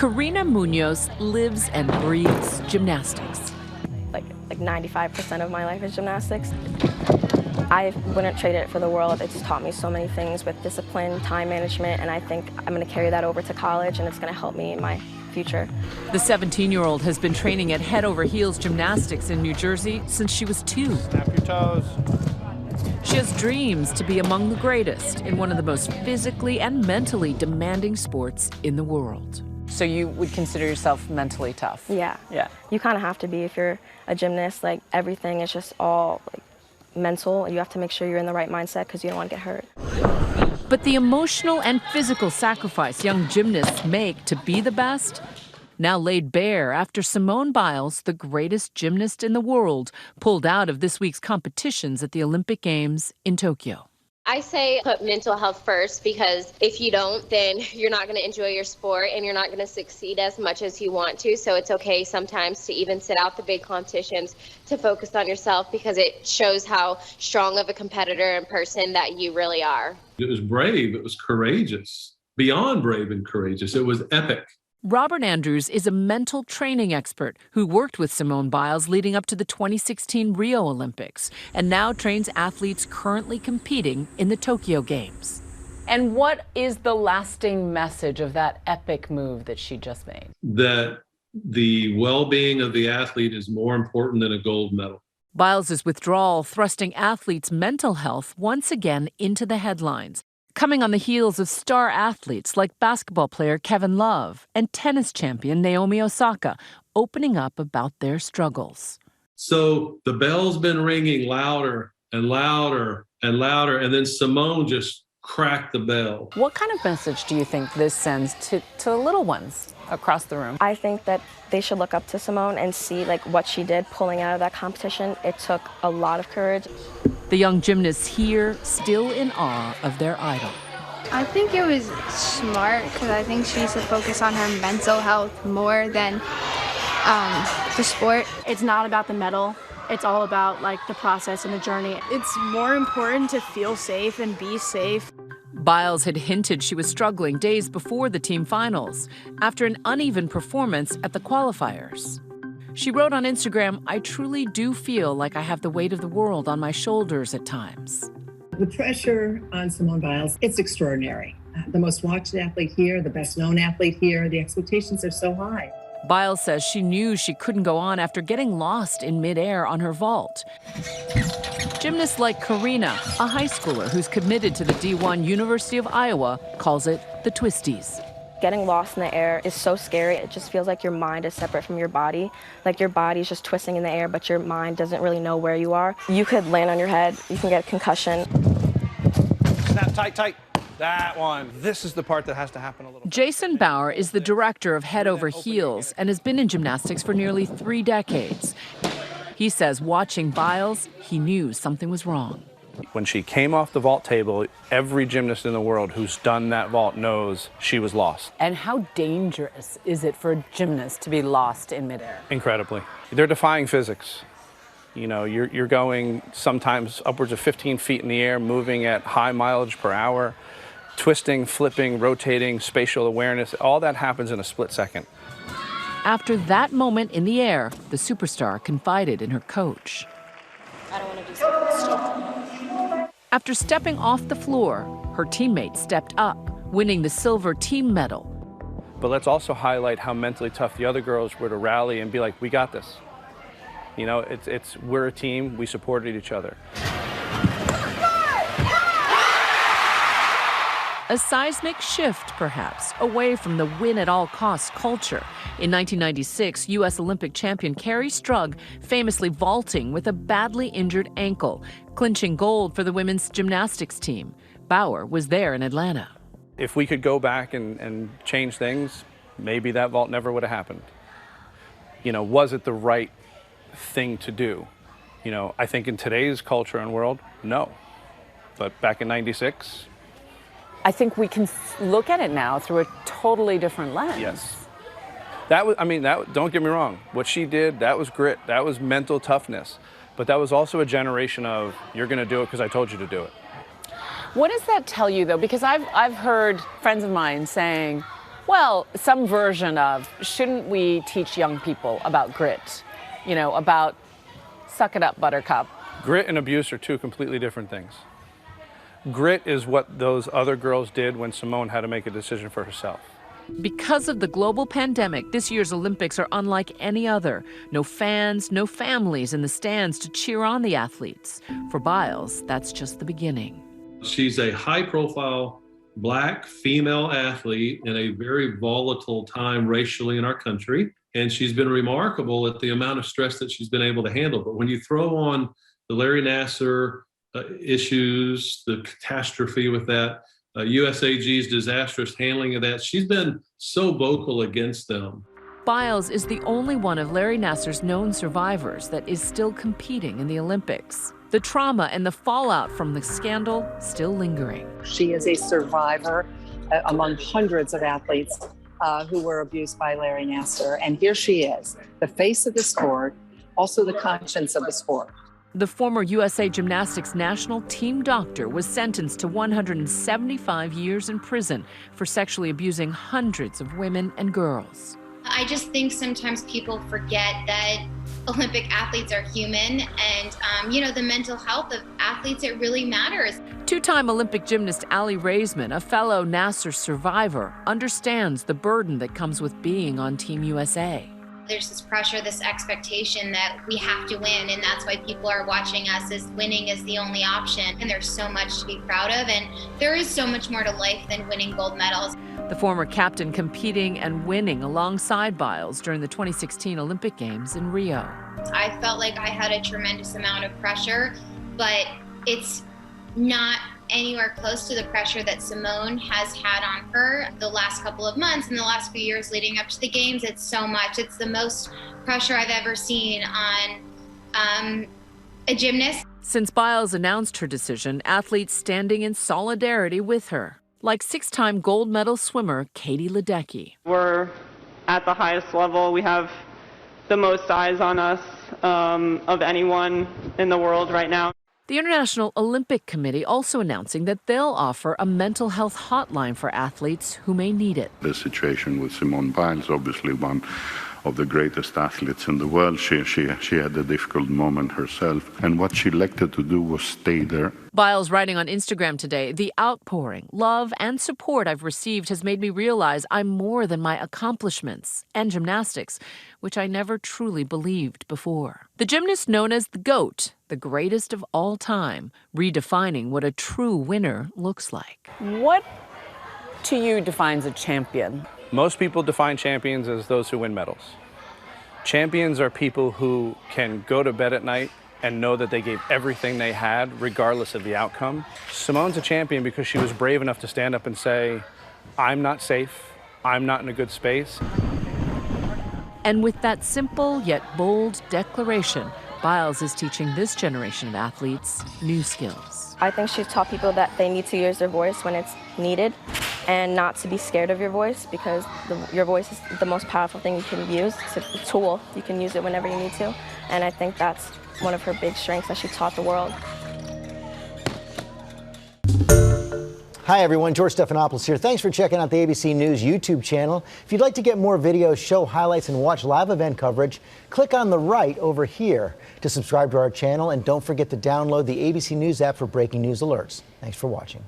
Karina Munoz lives and breathes gymnastics. Like 95% of my life is gymnastics. I wouldn't trade it for the world. It's taught me so many things with discipline, time management, and I think I'm going to carry that over to college, and it's going to help me in my future. The 17-year-old has been training at Head Over Heels Gymnastics in New Jersey since she was 2. Snap your toes. She has dreams to be among the greatest in one of the most physically and mentally demanding sports in the world. So you would consider yourself mentally tough? Yeah. You kind of have to be if you're a gymnast. Like, everything is just all mental. You have to make sure you're in the right mindset because you don't want to get hurt. But the emotional and physical sacrifice young gymnasts make to be the best now laid bare after Simone Biles, the greatest gymnast in the world, pulled out of this week's competitions at the Olympic Games in Tokyo. I say put mental health first, because if you don't, then you're not going to enjoy your sport and you're not going to succeed as much as you want to. So it's okay sometimes to even sit out the big competitions to focus on yourself, because it shows how strong of a competitor and person that you really are. It was brave. It was courageous. Beyond brave and courageous. It was epic. Robert Andrews is a mental training expert who worked with Simone Biles leading up to the 2016 Rio Olympics and now trains athletes currently competing in the Tokyo Games. And what is the lasting message of that epic move that she just made? That the well-being of the athlete is more important than a gold medal. Biles' withdrawal thrusting athletes' mental health once again into the headlines, coming on the heels of star athletes like basketball player Kevin Love and tennis champion Naomi Osaka opening up about their struggles. So the bell's been ringing louder and louder and louder, and then Simone just cracked the bell. What kind of message do you think this sends to the little ones across the room? I think that they should look up to Simone and see what she did pulling out of that competition. It took a lot of courage. The young gymnasts here still in awe of their idol. I think it was smart, because I think she needs to focus on her mental health more than the sport. It's not about the medal. It's all about the process and the journey. It's more important to feel safe and be safe. Biles had hinted she was struggling days before the team finals after an uneven performance at the qualifiers. She wrote on Instagram, "I truly do feel like I have the weight of the world on my shoulders at times." The pressure on Simone Biles, it's extraordinary. The most watched athlete here, the best known athlete here, the expectations are so high. Biles says she knew she couldn't go on after getting lost in midair on her vault. Gymnasts like Karina, a high schooler who's committed to the D1 University of Iowa, calls it the twisties. Getting lost in the air is so scary. It just feels like your mind is separate from your body. Like your body's just twisting in the air, but your mind doesn't really know where you are. You could land on your head. You can get a concussion. Snap tight, tight. That one. This is the part that has to happen a little. Jason Bauer is the director of Head Over Heels and has been in gymnastics for nearly 3 decades. He says watching Biles, he knew something was wrong. When she came off the vault table, every gymnast in the world who's done that vault knows she was lost. And how dangerous is it for a gymnast to be lost in midair? Incredibly. They're defying physics. You know, you're going sometimes upwards of 15 feet in the air, moving at high mileage per hour, twisting, flipping, rotating, spatial awareness. All that happens in a split second. After that moment in the air, the superstar confided in her coach. I don't want to do something stupid. After stepping off the floor, her teammate stepped up, winning the silver team medal. But let's also highlight how mentally tough the other girls were to rally and be like, we got this. You know, we're a team, we supported each other. A seismic shift, perhaps, away from the win-at-all-costs culture. In 1996, U.S. Olympic champion Carrie Strug famously vaulting with a badly injured ankle, clinching gold for the women's gymnastics team. Bauer was there in Atlanta. If we could go back and change things, maybe that vault never would have happened. You know, was it the right thing to do? You know, I think in today's culture and world, no. But back in 96, I think we can look at it now through a totally different lens. yes. That was, don't get me wrong. What she did, that was grit. That was mental toughness. But that was also a generation of, you're going to do it because I told you to do it. What does that tell you, though? Because I've heard friends of mine saying, Well, some version of, shouldn't we teach young people about grit? You know, about suck it up, buttercup. Grit and abuse are two completely different things. Grit is what those other girls did when Simone had to make a decision for herself. Because of the global pandemic, this year's Olympics are unlike any other. No fans, no families in the stands to cheer on the athletes. For Biles, that's just the beginning. She's a high-profile Black female athlete in a very volatile time racially in our country. And she's been remarkable at the amount of stress that she's been able to handle. But when you throw on the Larry Nassar issues, the catastrophe with that, USAG's disastrous handling of that, she's been so vocal against them. Biles is the only one of Larry Nassar's known survivors that is still competing in the Olympics. The trauma and the fallout from the scandal still lingering. She is a survivor among hundreds of athletes who were abused by Larry Nassar. And here she is, the face of the sport, also the conscience of the sport. The former USA Gymnastics national team doctor was sentenced to 175 years in prison for sexually abusing hundreds of women and girls. I just think sometimes people forget that Olympic athletes are human and, the mental health of athletes, it really matters. Two-time Olympic gymnast Aly Raisman, a fellow Nassar survivor, understands the burden that comes with being on Team USA. There's this pressure, this expectation that we have to win, and that's why people are watching us as winning is the only option. And there's so much to be proud of, and there is so much more to life than winning gold medals. The former captain competing and winning alongside Biles during the 2016 Olympic Games in Rio. I felt like I had a tremendous amount of pressure, but it's not anywhere close to the pressure that Simone has had on her the last couple of months and the last few years leading up to the games. It's so much. It's the most pressure I've ever seen on a gymnast. Since Biles announced her decision, athletes standing in solidarity with her, like six-time gold medal swimmer Katie Ledecky. We're at the highest level. We have the most eyes on us of anyone in the world right now. The International Olympic Committee also announcing that they'll offer a mental health hotline for athletes who may need it. The situation with Simone Biles, obviously one of the greatest athletes in the world. She had a difficult moment herself, and what she elected to do was stay there. Biles writing on Instagram today, "The outpouring, love, and support I've received has made me realize I'm more than my accomplishments and gymnastics, which I never truly believed before." The gymnast known as the GOAT, the greatest of all time, redefining what a true winner looks like. What to you defines a champion? Most people define champions as those who win medals. Champions are people who can go to bed at night and know that they gave everything they had, regardless of the outcome. Simone's a champion because she was brave enough to stand up and say, I'm not safe, I'm not in a good space. And with that simple yet bold declaration, Biles is teaching this generation of athletes new skills. I think she's taught people that they need to use their voice when it's needed and not to be scared of your voice, because your voice is the most powerful thing you can use. It's a tool. You can use it whenever you need to. And I think that's one of her big strengths that she taught the world. Hi everyone, George Stephanopoulos here. Thanks for checking out the ABC News YouTube channel. If you'd like to get more videos, show highlights, and watch live event coverage, click on the right over here to subscribe to our channel, and don't forget to download the ABC News app for breaking news alerts. Thanks for watching.